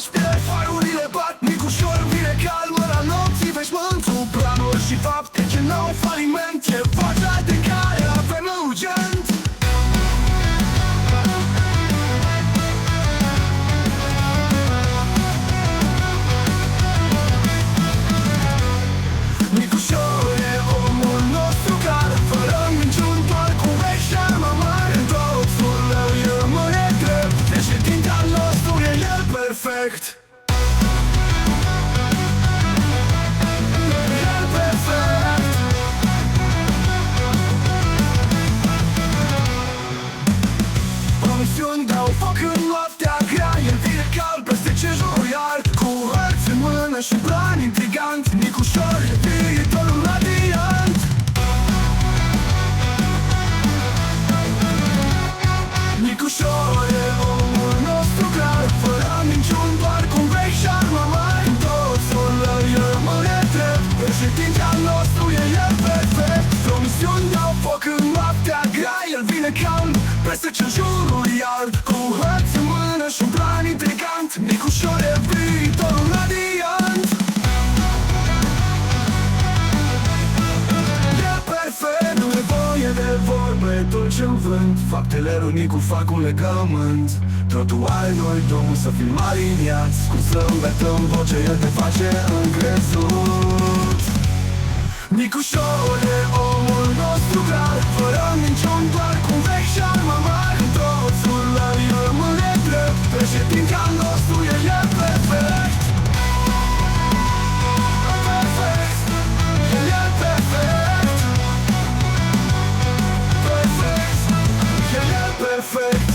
aștept. Faiurile bat, micușor vine calmă la nopții veșmântul, planuri și fapte ce n-au faliment, ce fața de care avem urgent. Micușor e omul nostru care fără minciuni, doar cu vești și armă mare, în totul rău rămâne drept. Președinte al nostru e el perfect. El perfect. Promisiuni dau foc în noaptea grea, el vine calm peste ce jur iar, cu hărți în mână și plan intrigant. Micușor e viitorul radiant. Micușor e omul nostru clar, fără minciuni, doar cu vești și armă mare, în totul rău rămâne drept. Președinte al nostru e el perfect. Promisiuni dau foc în noaptea grea, el vine calm peste ce jurul iar, cu hărți în mână și un plan intrigant. Micușor e viitorul radiant. E perfect, nu e voie de vorbe dulce în vânt, faptele runicu fac un legământ. Totul are noi domnul să fim aliniați, cu zâmbet în voce el te face încrezut. Micușor e omul nostru clar, fără minciuni, doar cu vești și armă mare, în totul rău rămâne drept. Președinte al nostru e el perfect. Perfect. E el perfect. Perfect. E el perfect.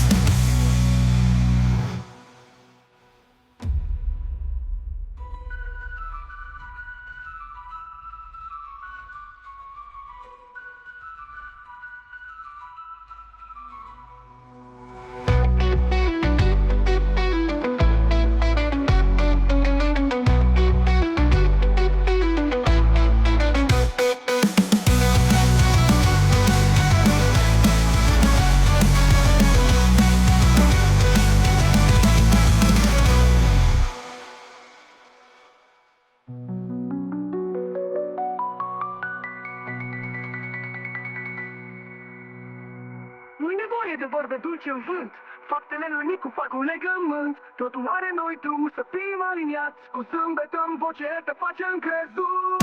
Nu-i nevoie de vorbe dulce în vânt, faptele lui Nicu fac un legământ. Totul are noi drum să fim aliniați, cu zâmbet în voce te face încrezut.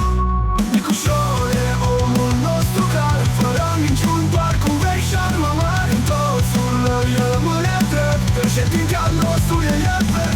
Micușor e omul nostru care fără minciuni, doar cu vești și armă mare, în totul rău rămâne drept. Președinte al nostru e el perfect.